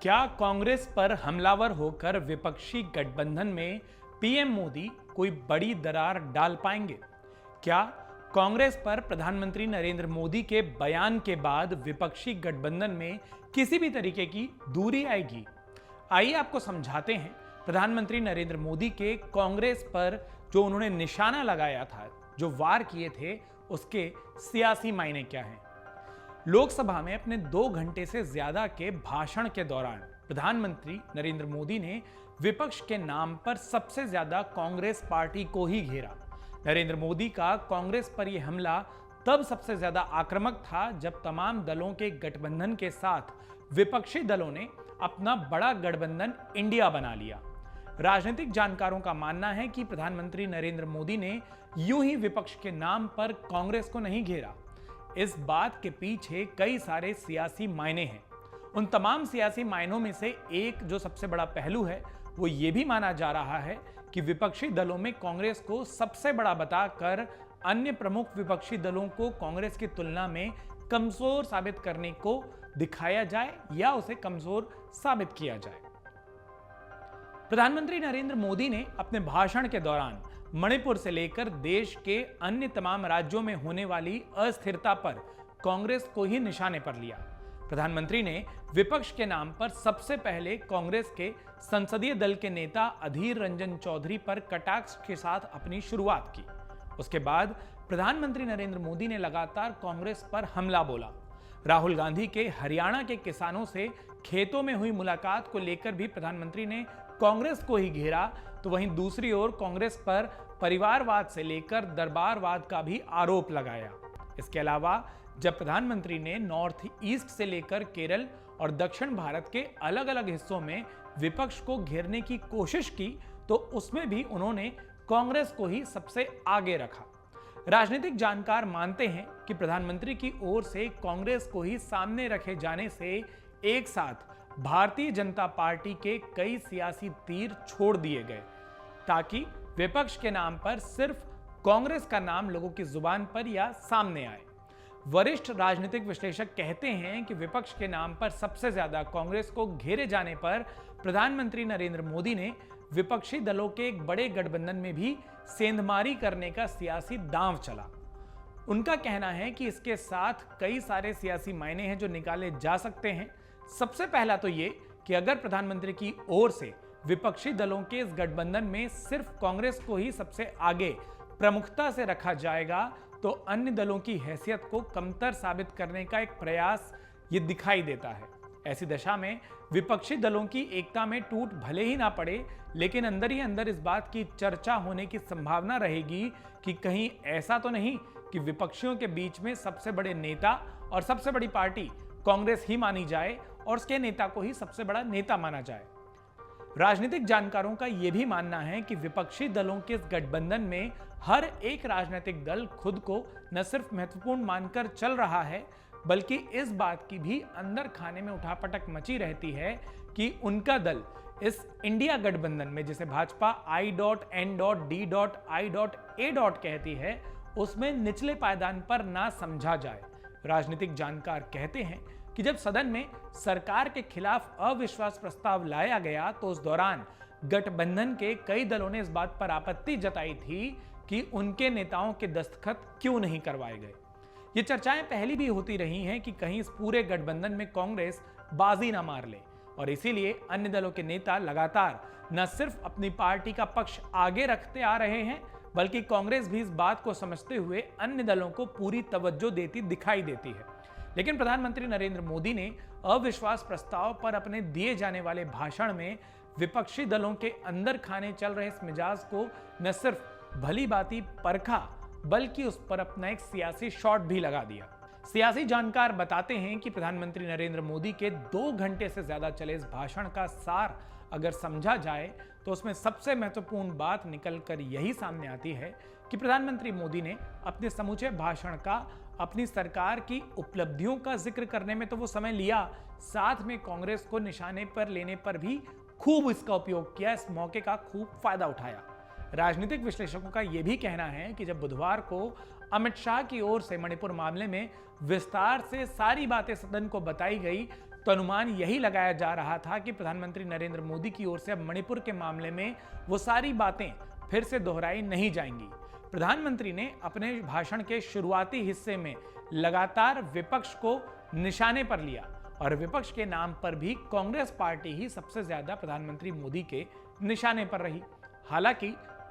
क्या कांग्रेस पर हमलावर होकर विपक्षी गठबंधन में पीएम मोदी कोई बड़ी दरार डाल पाएंगे? क्या कांग्रेस पर प्रधानमंत्री नरेंद्र मोदी के बयान के बाद विपक्षी गठबंधन में किसी भी तरीके की दूरी आएगी? आइए आपको समझाते हैं प्रधानमंत्री नरेंद्र मोदी के कांग्रेस पर जो उन्होंने निशाना लगाया था, जो वार किए थे, उसके सियासी मायने क्या हैं। लोकसभा में अपने 2 घंटे से ज्यादा के भाषण के दौरान प्रधानमंत्री नरेंद्र मोदी ने विपक्ष के नाम पर सबसे ज्यादा कांग्रेस पार्टी को ही घेरा। नरेंद्र मोदी का कांग्रेस पर यह हमला तब सबसे ज्यादा आक्रामक था जब तमाम दलों के गठबंधन के साथ विपक्षी दलों ने अपना बड़ा गठबंधन इंडिया बना लिया। राजनीतिक जानकारों का मानना है कि प्रधानमंत्री नरेंद्र मोदी ने यूं ही विपक्ष के नाम पर कांग्रेस को नहीं घेरा। इस बात के पीछे कई सारे सियासी मायने हैं। उन तमाम सियासी मायनों में से एक जो सबसे बड़ा पहलू है वो ये भी माना जा रहा है कि विपक्षी दलों में कांग्रेस को सबसे बड़ा बताकर अन्य प्रमुख विपक्षी दलों को कांग्रेस की तुलना में कमजोर साबित करने को दिखाया जाए या उसे कमजोर साबित किया जाए। प्रधानमंत्री नरेंद्र मोदी ने अपने भाषण के दौरान मणिपुर से लेकर देश के अन्य तमाम राज्यों में होने वाली अस्थिरता पर कांग्रेस को ही निशाने पर लिया। प्रधानमंत्री ने विपक्ष के नाम पर सबसे पहले कांग्रेस के संसदीय दल के नेता अधीर रंजन चौधरी पर कटाक्ष के साथ अपनी शुरुआत की। उसके बाद प्रधानमंत्री नरेंद्र मोदी ने लगातार कांग्रेस पर हमला बोला। राहुल गांधी के हरियाणा के किसानों से खेतों में हुई मुलाकात को लेकर भी प्रधानमंत्री ने कांग्रेस को ही घेरा, तो वहीं दूसरी ओर कांग्रेस पर परिवारवाद से लेकर दरबारवाद का भी आरोप लगाया। इसके अलावा जब प्रधानमंत्री ने नॉर्थ ईस्ट से लेकर केरल और दक्षिण भारत के अलग अलग हिस्सों में विपक्ष को घेरने की कोशिश की, तो उसमें भी उन्होंने कांग्रेस को ही सबसे आगे रखा। राजनीतिक जानकार मानते हैं कि प्रधानमंत्री की ओर से कांग्रेस को ही सामने रखे जाने से एक साथ भारतीय जनता पार्टी के कई सियासी तीर छोड़ दिए गए, ताकि विपक्ष के नाम पर सिर्फ कांग्रेस का नाम लोगों की जुबान पर या सामने आए। वरिष्ठ राजनीतिक विश्लेषक कहते हैं कि विपक्ष के नाम पर सबसे ज्यादा कांग्रेस को घेरे जाने पर प्रधानमंत्री नरेंद्र मोदी ने विपक्षी दलों के एक बड़े गठबंधन में भी सेंधमारी करने का सियासी दांव चला। उनका कहना है कि इसके साथ कई सारे सियासी मायने हैं जो निकाले जा सकते हैं। सबसे पहला तो ये कि अगर प्रधानमंत्री की ओर से विपक्षी दलों के इस गठबंधन में सिर्फ कांग्रेस को ही सबसे आगे प्रमुखता से रखा जाएगा, तो अन्य दलों की हैसियत को कमतर साबित करने का एक प्रयास ये दिखाई देता है। ऐसी दशा में विपक्षी दलों की एकता में टूट भले ही ना पड़े, लेकिन अंदर ही अंदर इस बात की चर्चा होने की संभावना रहेगी कि कहीं ऐसा तो नहीं कि विपक्षियों के बीच में सबसे बड़े नेता और सबसे बड़ी पार्टी कांग्रेस ही मानी जाए और उसके नेता को ही सबसे बड़ा नेता माना जाए। राजनीतिक जानकारों का यह भी मानना है कि विपक्षी दलों के इस गठबंधन में हर एक राजनीतिक दल खुद को न सिर्फ महत्वपूर्ण मानकर चल रहा है, बल्कि इस बात की भी अंदर खाने में उठापटक मची रहती है कि उनका दल इस इंडिया गठबंधन में, जिसे भाजपा I.N.D.I.A. कहती है, उसमें निचले पायदान पर ना समझा जाए। राजनीतिक जानकार कहते हैं कि जब सदन में सरकार के खिलाफ अविश्वास प्रस्ताव लाया गया, तो उस दौरान गठबंधन के कई दलों ने इस बात पर आपत्ति जताई थी कि उनके नेताओं के दस्तखत क्यों नहीं करवाए गए। ये चर्चाएं पहले भी होती रही हैं कि कहीं इस पूरे गठबंधन में कांग्रेस बाजी ना मार ले, और इसीलिए अन्य दलों के नेता लगातार न सिर्फ अपनी पार्टी का पक्ष आगे रखते आ रहे हैं, बल्कि कांग्रेस भी इस बात को समझते हुए अन्य दलों को पूरी तवज्जो देती दिखाई देती है। लेकिन प्रधानमंत्री नरेंद्र मोदी ने अविश्वास प्रस्ताव पर अपने दिए जाने वाले भाषण में विपक्षी दलों के अंदर खाने चल रहे इस मिजाज को न सिर्फ भली बाती परखा, बल्कि उस पर अपना एक सियासी शॉट भी लगा दिया। सियासी जानकार बताते हैं कि प्रधानमंत्री नरेंद्र मोदी के 2 घंटे से ज्यादा चले इस भाषण का सार अगर समझा जाए, तो उसमें सबसे महत्वपूर्ण बात निकलकर यही सामने आती है कि प्रधानमंत्री मोदी ने अपने समूचे भाषण का अपनी सरकार की उपलब्धियों का जिक्र करने में तो वो समय लिया, साथ में कांग्रेस को निशाने पर लेने पर भी खूब इसका उपयोग किया, इस मौके का खूब फायदा उठाया। राजनीतिक विश्लेषकों का यह भी कहना है कि जब बुधवार को अमित शाह की ओर से मणिपुर मामले में विस्तार से सारी बातें सदन को बताई गई, तो अनुमान यही लगाया जा रहा था कि प्रधानमंत्री नरेंद्र मोदी की ओर से अब मणिपुर के मामले में वो सारी बातें फिर से दोहराई नहीं जाएंगी। प्रधानमंत्री ने अपने भाषण के शुरुआती हिस्से में लगातार विपक्ष को निशाने पर लिया और विपक्ष के नाम पर भी कांग्रेस पार्टी ही सबसे ज्यादा प्रधानमंत्री मोदी के निशाने पर रही। हालांकि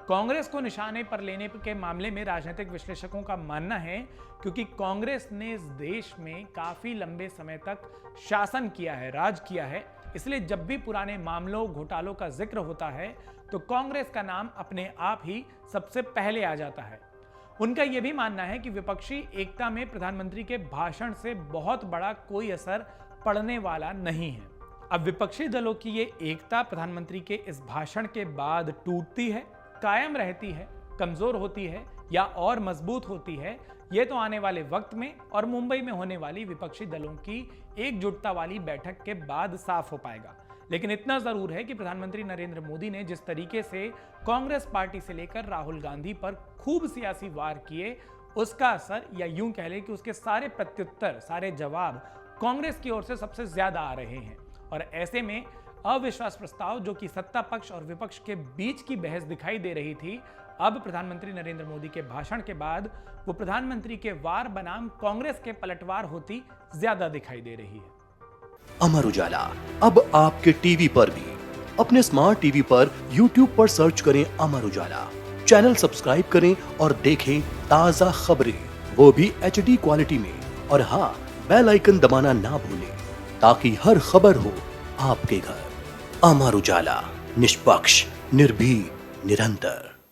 कांग्रेस को निशाने पर लेने के मामले में राजनीतिक विश्लेषकों का मानना है क्योंकि कांग्रेस ने इस देश में काफी लंबे समय तक शासन किया है, राज किया है, इसलिए जब भी पुराने मामलों घोटालों का जिक्र होता है तो कांग्रेस का नाम अपने आप ही सबसे पहले आ जाता है। उनका यह भी मानना है कि विपक्षी एकता में प्रधानमंत्री के भाषण से बहुत बड़ा कोई असर पड़ने वाला नहीं है। अब विपक्षी दलों की ये एकता प्रधानमंत्री के इस भाषण के बाद टूटती है, कायम रहती है, कमजोर होती है या और मजबूत होती है, यह तो आने वाले वक्त में और मुंबई में होने वाली विपक्षी दलों की एकजुटता वाली बैठक के बाद साफ हो पाएगा। लेकिन इतना जरूर है कि प्रधानमंत्री नरेंद्र मोदी ने जिस तरीके से कांग्रेस पार्टी से लेकर राहुल गांधी पर खूब सियासी वार किए, उसका असर या यूं कह लें कि उसके सारे प्रत्युत्तर, सारे जवाब कांग्रेस की ओर से सबसे ज्यादा आ रहे हैं। और ऐसे में अविश्वास प्रस्ताव जो कि सत्ता पक्ष और विपक्ष के बीच की बहस दिखाई दे रही थी, अब प्रधानमंत्री नरेंद्र मोदी के भाषण के बाद वो प्रधानमंत्री के वार बनाम कांग्रेस के पलटवार होती ज्यादा दिखाई दे रही है। अमर उजाला अब आपके टीवी पर भी। अपने स्मार्ट टीवी पर YouTube पर सर्च करें अमर उजाला, चैनल सब्सक्राइब करें और देखें ताजा खबरें, वो भी HD क्वालिटी में। और हाँ, बेल आइकन दबाना ना भूलें ताकि हर खबर हो आपके घर। अमर उजाला, निष्पक्ष, निर्भीक, निरंतर।